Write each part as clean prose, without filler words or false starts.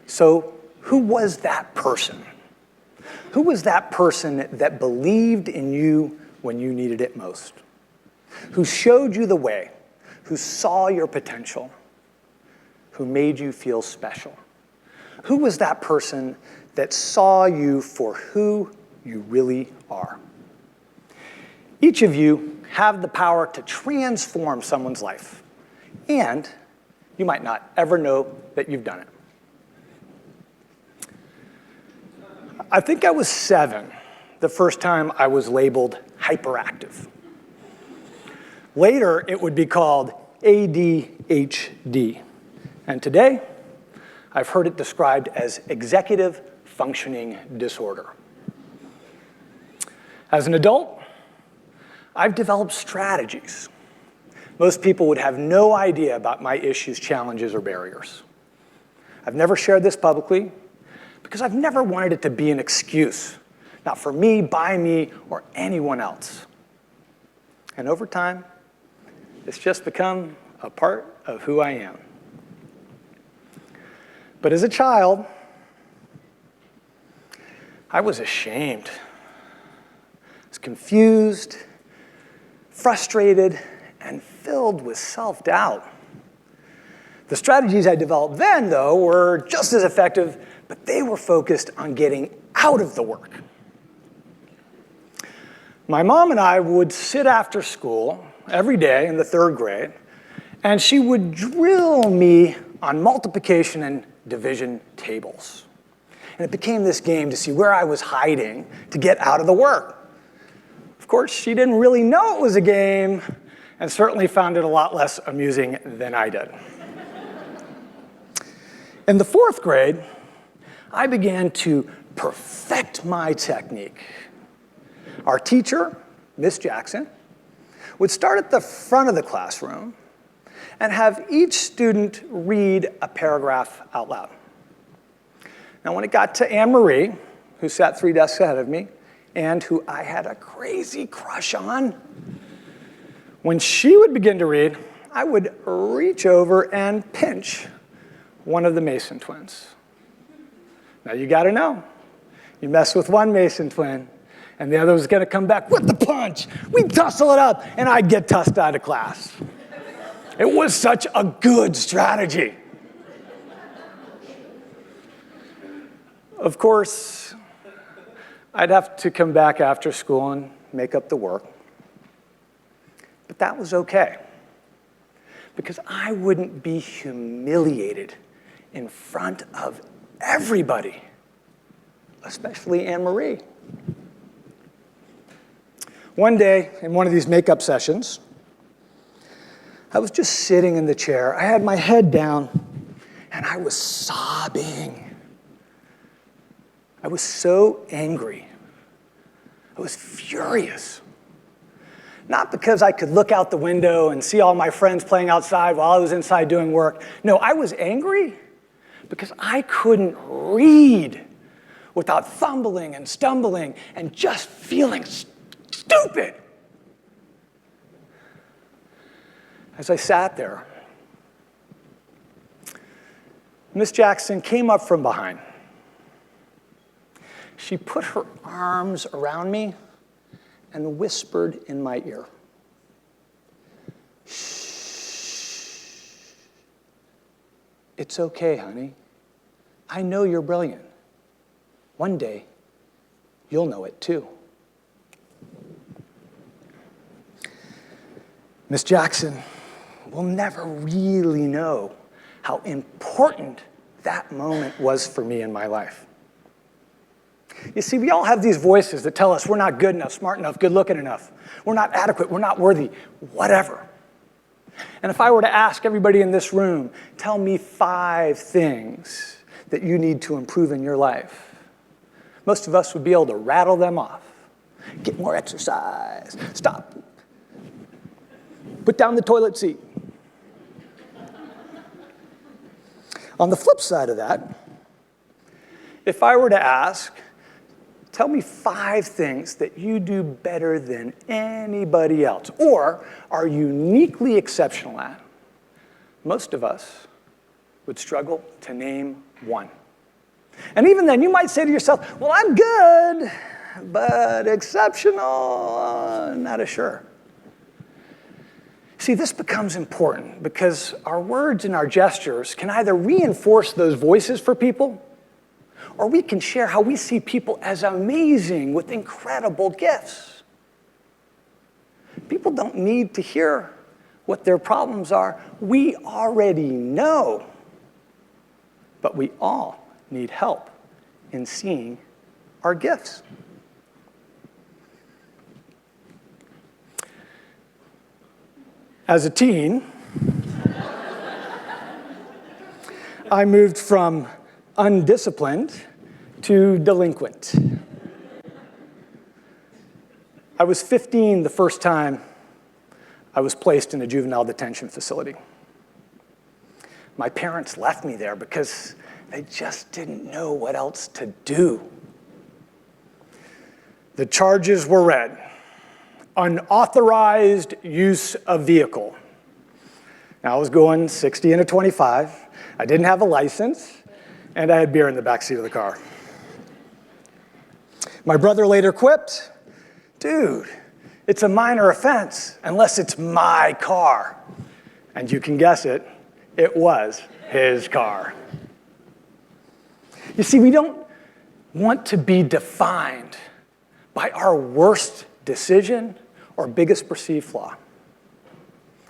So who was that person? Who was that person that believed in you when you needed it most? Who showed you the way? Who saw your potential? Who made you feel special? Who was that person that saw you for who you really are? Each of you have the power to transform someone's life, and you might not ever know that you've done it. I think I was 7 the first time I was labeled hyperactive. Later, it would be called ADHD. And today, I've heard it described as executive functioning disorder. As an adult, I've developed strategies. Most people would have no idea about my issues, challenges, or barriers. I've never shared this publicly because I've never wanted it to be an excuse, not for me, by me, or anyone else. And over time, it's just become a part of who I am. But as a child, I was ashamed. I was confused, frustrated, and filled with self-doubt. The strategies I developed then, though, were just as effective, but they were focused on getting out of the work. My mom and I would sit after school every day in the 3rd grade, and she would drill me on multiplication and division tables. And it became this game to see where I was hiding to get out of the work. Of course, she didn't really know it was a game, and certainly found it a lot less amusing than I did. In the 4th grade, I began to perfect my technique. Our teacher, Miss Jackson, would start at the front of the classroom and have each student read a paragraph out loud. Now, when it got to Anne-Marie, who sat 3 desks ahead of me, and who I had a crazy crush on, when she would begin to read, I would reach over and pinch one of the Mason twins. Now, you gotta know, you mess with one Mason twin, and the other was gonna come back with the punch. We'd tussle it up, and I'd get tossed out of class. It was such a good strategy. Of course, I'd have to come back after school and make up the work. But that was okay, because I wouldn't be humiliated in front of everybody, especially Anne-Marie. One day, in one of these makeup sessions, I was just sitting in the chair. I had my head down, and I was sobbing. I was so angry. I was furious. Not because I could look out the window and see all my friends playing outside while I was inside doing work. No, I was angry because I couldn't read without fumbling and stumbling and just feeling stupid. As I sat there, Miss Jackson came up from behind. She put her arms around me and whispered in my ear, "Shh. It's okay, honey. I know you're brilliant. One day, you'll know it too." Miss Jackson will never really know how important that moment was for me in my life. You see, we all have these voices that tell us we're not good enough, smart enough, good-looking enough. We're not adequate, we're not worthy, whatever. And if I were to ask everybody in this room, tell me 5 things that you need to improve in your life, most of us would be able to rattle them off. Get more exercise, stop, put down the toilet seat. On the flip side of that, if I were to ask, tell me 5 things that you do better than anybody else or are uniquely exceptional at, most of us would struggle to name 1. And even then, you might say to yourself, well, I'm good, but exceptional, not as sure. See, this becomes important because our words and our gestures can either reinforce those voices for people, or we can share how we see people as amazing with incredible gifts. People don't need to hear what their problems are. We already know. But we all need help in seeing our gifts. As a teen, I moved from undisciplined to delinquent. I was 15 the first time I was placed in a juvenile detention facility. My parents left me there because they just didn't know what else to do. The charges were read: unauthorized use of vehicle. Now I was going 60 and a 25. I didn't have a license, and I had beer in the backseat of the car. My brother later quipped, dude, it's a minor offense unless it's my car. And you can guess it, it was his car. You see, we don't want to be defined by our worst decision or biggest perceived flaw.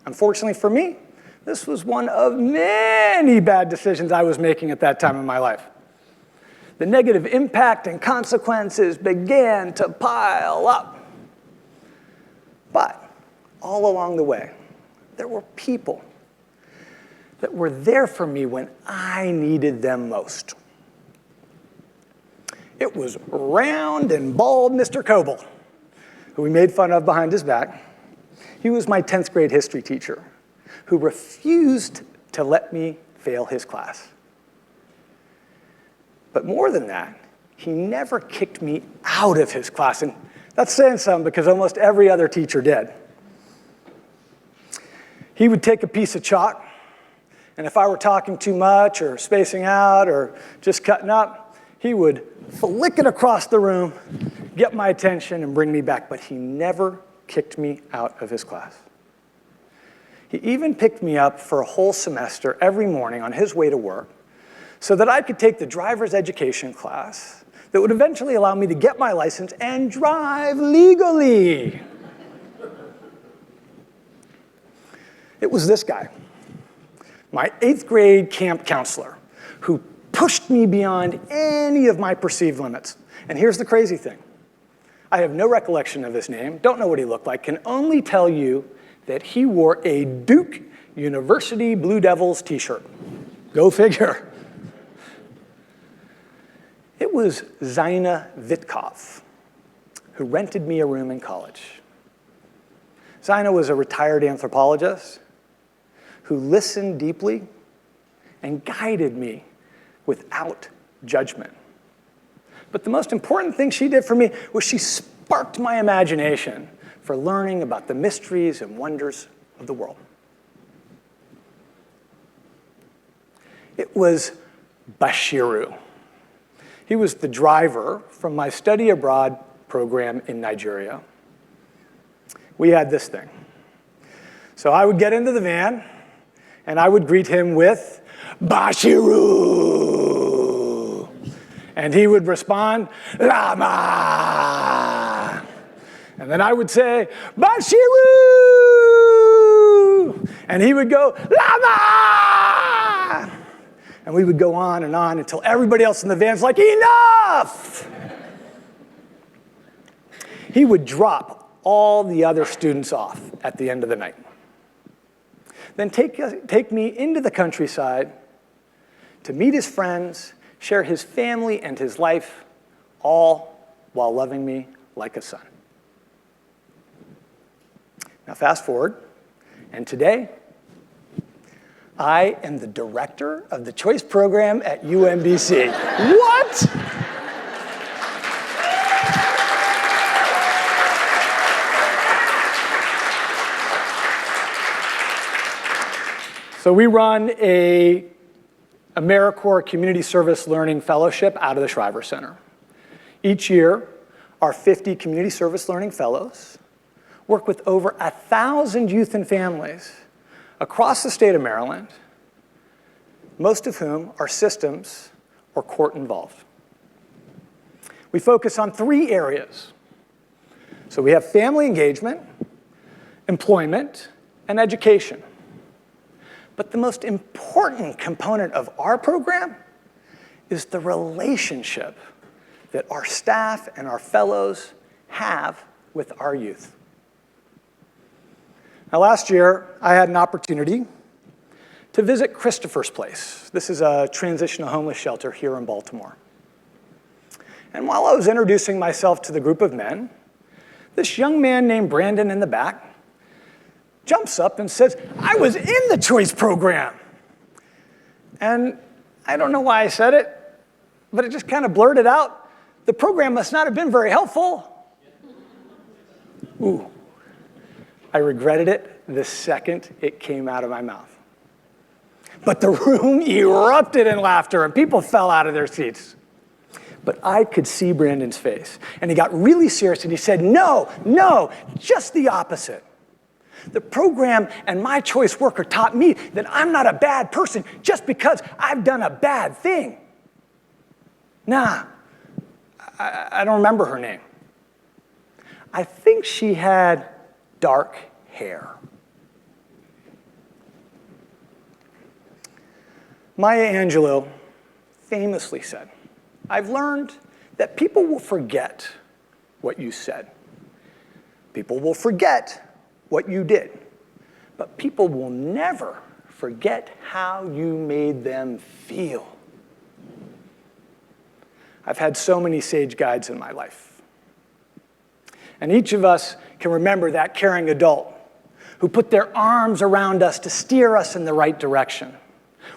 Unfortunately for me, this was one of many bad decisions I was making at that time in my life. The negative impact and consequences began to pile up. But all along the way, there were people that were there for me when I needed them most. It was round and bald Mr. Coble, who we made fun of behind his back. He was my 10th grade history teacher, who refused to let me fail his class. But more than that, he never kicked me out of his class. And that's saying something because almost every other teacher did. He would take a piece of chalk, and if I were talking too much or spacing out or just cutting up, he would flick it across the room, get my attention, and bring me back. But he never kicked me out of his class. He even picked me up for a whole semester every morning on his way to work so that I could take the driver's education class that would eventually allow me to get my license and drive legally. It was this guy, my 8th grade camp counselor, who pushed me beyond any of my perceived limits. And here's the crazy thing. I have no recollection of his name, don't know what he looked like, can only tell you that he wore a Duke University Blue Devils t-shirt. Go figure. It was Zina Vitkov who rented me a room in college. Zina was a retired anthropologist who listened deeply and guided me without judgment. But the most important thing she did for me was she sparked my imagination for learning about the mysteries and wonders of the world. It was Bashiru. He was the driver from my study abroad program in Nigeria. We had this thing. So I would get into the van, and I would greet him with, Bashiru. And he would respond, LaMar. And then I would say, Bashiru. And he would go, LaMar. And we would go on until everybody else in the van's like, enough! He would drop all the other students off at the end of the night. Then take me into the countryside to meet his friends, share his family and his life, all while loving me like a son. Now fast forward, and today, I am the director of the choice program at UMBC. What? So we run a AmeriCorps Community Service Learning Fellowship out of the Shriver Center. Each year, our 50 Community Service Learning Fellows work with over 1,000 youth and families across the state of Maryland, most of whom are systems or court involved. We focus on 3 areas. So we have family engagement, employment, and education. But the most important component of our program is the relationship that our staff and our fellows have with our youth. Now, last year, I had an opportunity to visit Christopher's Place. This is a transitional homeless shelter here in Baltimore. And while I was introducing myself to the group of men, this young man named Brandon in the back jumps up and says, "I was in the choice program." And I don't know why I said it, but it just kind of blurted out, "The program must not have been very helpful." Ooh, I regretted it the second it came out of my mouth. But the room erupted in laughter and people fell out of their seats. But I could see Brandon's face, and he got really serious and he said, "No, just the opposite. The program and my choice worker taught me that I'm not a bad person just because I've done a bad thing." Nah, I don't remember her name. I think she had dark hair. Maya Angelou famously said, "I've learned that people will forget what you said. People will forget what you did, but people will never forget how you made them feel." I've had so many sage guides in my life. And each of us can remember that caring adult who put their arms around us to steer us in the right direction.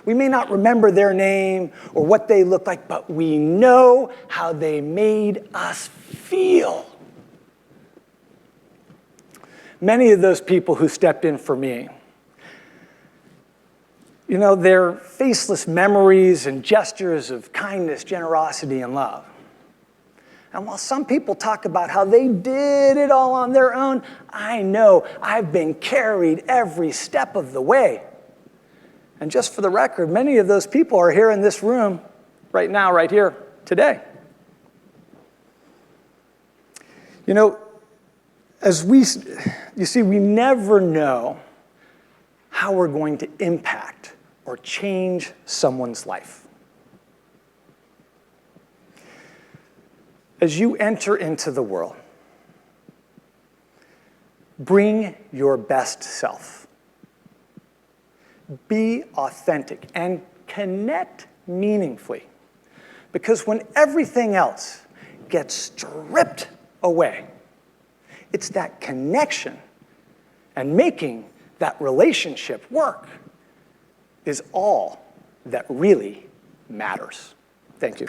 We may not remember their name or what they looked like, but we know how they made us feel. Many of those people who stepped in for me, they're faceless memories and gestures of kindness, generosity, and love. And while some people talk about how they did it all on their own, I know I've been carried every step of the way. And just for the record, many of those people are here in this room right now, right here, today. You see, we never know how we're going to impact or change someone's life. As you enter into the world, bring your best self. Be authentic and connect meaningfully. Because when everything else gets stripped away, it's that connection and making that relationship work is all that really matters. Thank you.